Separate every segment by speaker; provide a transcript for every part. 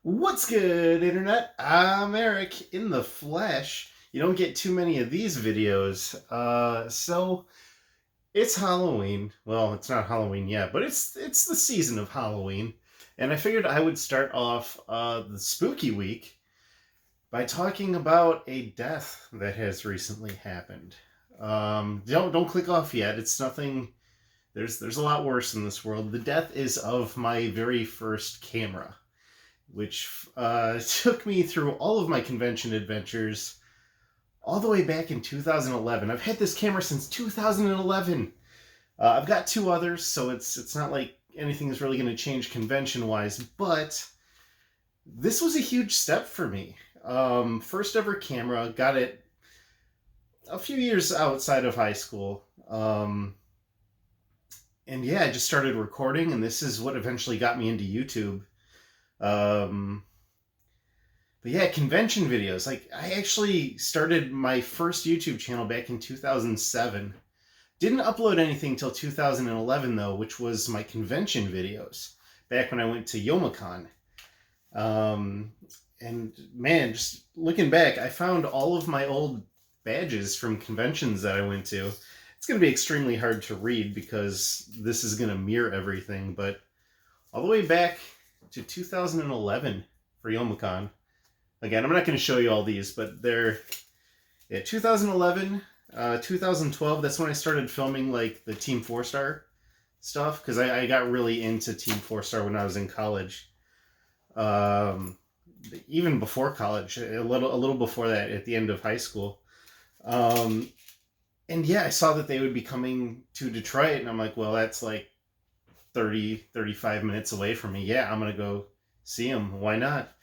Speaker 1: What's good, Internet? I'm Eric in the flesh. You don't get too many of these videos. So it's Halloween. Well, it's not Halloween yet, but it's the season of Halloween, and I figured I would start off the spooky week by talking about a death that has recently happened. Don't click off yet. It's nothing. There's a lot worse in this world. The death is of my very first camera, which took me through all of my convention adventures all the way back in 2011. I've had this camera since 2011. I've got two others, so it's not like anything is really going to change convention wise, but this was a huge step for me. First ever camera, got it a few years outside of high school. And yeah, I just started recording, and this is what eventually got me into YouTube. Um, But yeah, convention videos. Like, I actually started my first YouTube channel back in 2007. Didn't upload anything till 2011, though, which was my convention videos, back when I went to Youmacon. Um, and man, just looking back, I found all of my old badges from conventions that I went to. It's going to be extremely hard to read because this is going to mirror everything, but all the way back to 2011 for Youmacon. Again, I'm not going to show you all these, but they're 2011, 2012. That's when I started filming like the Team 4-Star stuff, because I got really into Team 4-Star when I was in college. Um, Even before college, a little before that, at the end of high school. Um, and yeah, I saw that they would be coming to Detroit, and I'm like, well, that's like 35 minutes away from me. Yeah, I'm going to go see them. Why not?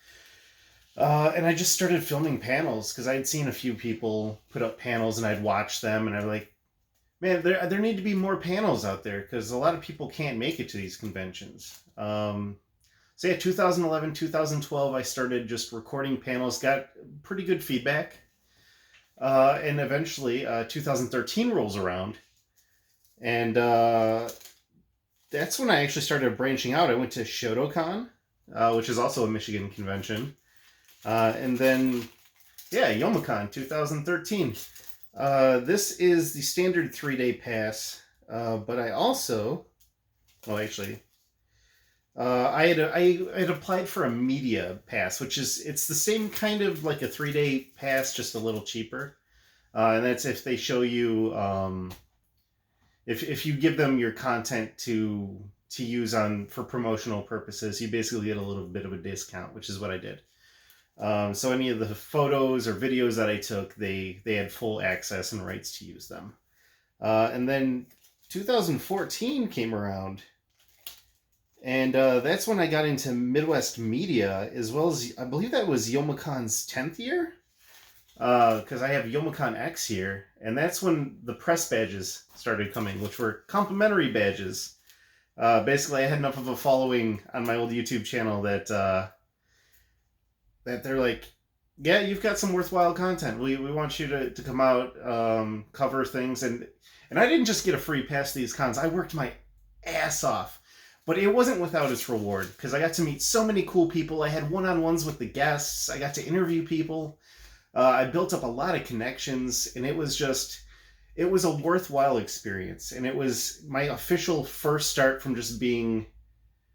Speaker 1: And I just started filming panels because I had seen a few people put up panels and I'd watch them and I'm like, man, there need to be more panels out there because a lot of people can't make it to these conventions. So yeah, 2011, 2012, I started just recording panels, got pretty good feedback. And eventually 2013 rolls around, and that's when I actually started branching out. I went to Shotokan, which is also a Michigan convention. And then, yeah, Youmacon 2013. This is the standard 3-day pass, but I also, well, actually, I had applied for a media pass, which is it's the same kind of like a 3-day pass, just a little cheaper. And that's if they show you, if you give them your content to use on for promotional purposes, you basically get a little bit of a discount, which is what I did. So any of the photos or videos that I took, they had full access and rights to use them. And then 2014 came around, and that's when I got into Midwest Media, as well as I believe that was Yomacon's 10th year, because I have Youmacon X here, and that's when the press badges started coming, which were complimentary badges. Basically, I had enough of a following on my old YouTube channel that they're like, yeah, you've got some worthwhile content. We want you to come out, cover things, and I didn't just get a free pass to these cons. I worked my ass off, but it wasn't without its reward because I got to meet so many cool people. I had one-on-ones with the guests. I got to interview people. I built up a lot of connections, and it was a worthwhile experience. And it was my official first start from just being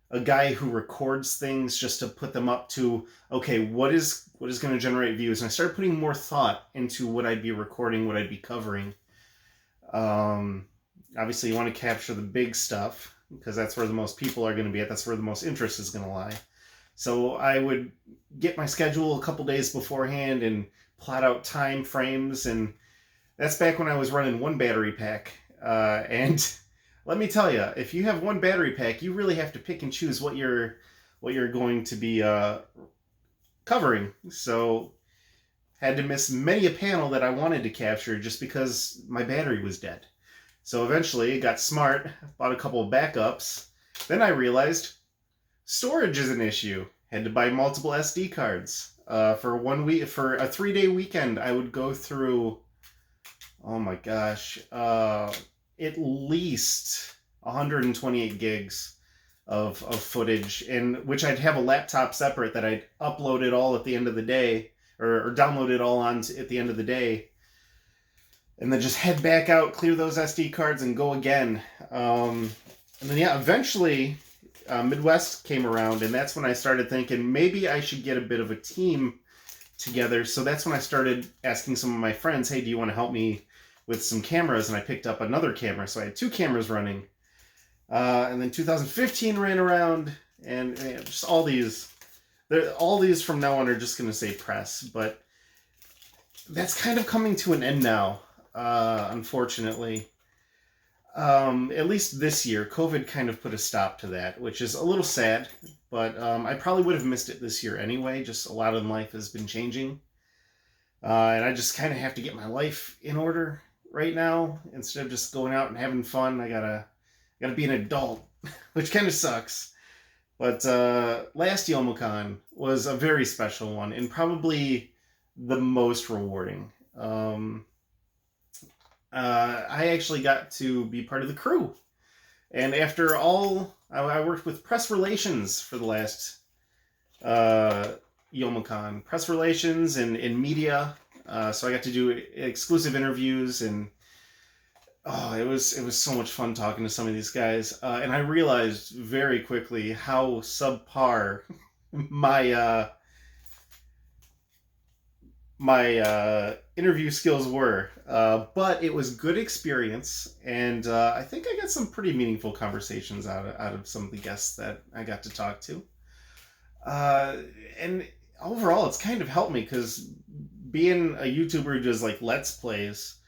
Speaker 1: a guy who records things just to put them up to, okay, what is going to generate views. And I started putting more thought into what I'd be recording, what I'd be covering. Obviously, you want to capture the big stuff because that's where the most people are going to be at. That's where the most interest is going to lie. So I would get my schedule a couple days beforehand and plot out time frames. And that's back when I was running one battery pack. And let me tell you, if you have one battery pack, you really have to pick and choose what you're going to be covering. So had to miss many a panel that I wanted to capture just because my battery was dead. So eventually, got smart, bought a couple of backups. Then I realized storage is an issue. Had to buy multiple SD cards. For 1 week, for a 3-day weekend, I would go through, oh my gosh, at least 128 gigs of footage, and which I'd have a laptop separate that I'd upload it all at the end of the day, or download it all on at the end of the day, and then just head back out, clear those SD cards, and go again. And then yeah, eventually Midwest came around, and that's when I started thinking maybe I should get a bit of a team together. So that's when I started asking some of my friends, hey, do you want to help me with some cameras? And I picked up another camera, so I had 2 cameras running. And then 2015 ran around, and just all these from now on are just going to say press, but that's kind of coming to an end now, unfortunately. At least this year, COVID kind of put a stop to that, which is a little sad, but I probably would have missed it this year anyway. Just a lot in life has been changing. And I just kind of have to get my life in order right now. Instead of just going out and having fun, I gotta be an adult, which kind of sucks. But last Youmacon was a very special one, and probably the most rewarding. I actually got to be part of the crew. And after all, I worked with press relations for the last Youmacon. Press relations and media. So I got to do exclusive interviews, and it was so much fun talking to some of these guys. And I realized very quickly how subpar my interview skills were, but it was good experience, and I think I got some pretty meaningful conversations out of some of the guests that I got to talk to. And overall, it's kind of helped me, because being a YouTuber who does like Let's Plays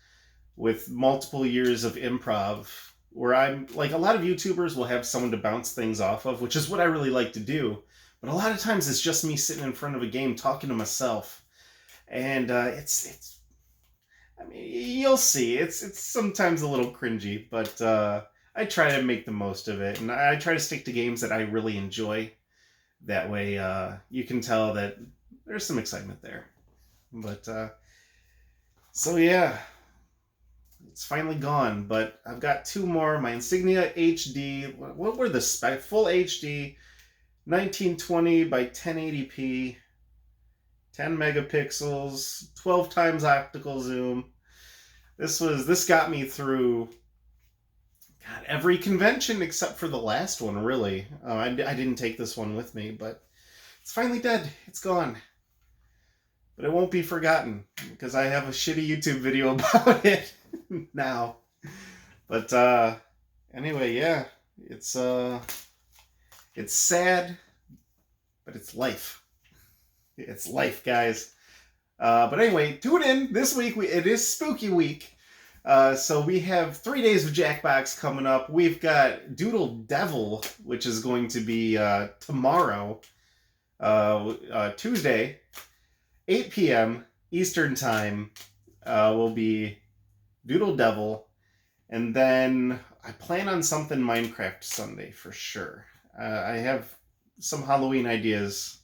Speaker 1: with multiple years of improv, where I'm like, a lot of YouTubers will have someone to bounce things off of, which is what I really like to do, but a lot of times it's just me sitting in front of a game talking to myself. And it's I mean, you'll see, it's sometimes a little cringy, but I try to make the most of it, and I try to stick to games that I really enjoy. That way you can tell that there's some excitement there. But so yeah, it's finally gone, but I've got 2 more. My Insignia HD, what were the spec? Full HD, 1920 by 1080p, 10 megapixels, 12 times optical zoom. This got me through, God, every convention except for the last one, really. I didn't take this one with me, but it's finally dead. It's gone. But it won't be forgotten, because I have a shitty YouTube video about it now. But anyway, yeah, it's sad, but it's life. It's life, guys. But anyway, tune in this week. It is Spooky Week. So we have 3 days of Jackbox coming up. We've got Doodle Devil, which is going to be tomorrow, Tuesday, 8 p.m. Eastern Time, will be Doodle Devil. And then I plan on something Minecraft Sunday for sure. I have some Halloween ideas.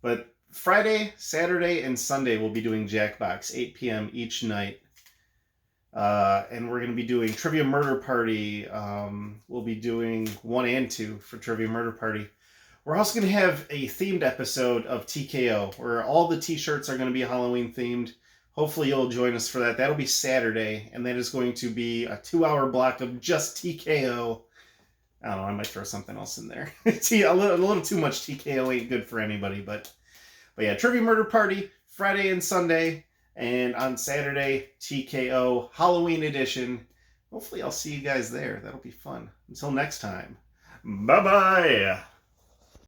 Speaker 1: But Friday, Saturday, and Sunday we'll be doing Jackbox, 8 p.m. each night. And we're going to be doing Trivia Murder Party. We'll be doing 1 and 2 for Trivia Murder Party. We're also going to have a themed episode of TKO, where all the t-shirts are going to be Halloween themed. Hopefully you'll join us for that. That'll be Saturday, and that is going to be a 2-hour block of just TKO. I don't know, I might throw something else in there. A little too much TKO ain't good for anybody, but yeah, Trivia Murder Party, Friday and Sunday, and on Saturday, TKO Halloween edition. Hopefully I'll see you guys there. That'll be fun. Until next time, bye-bye!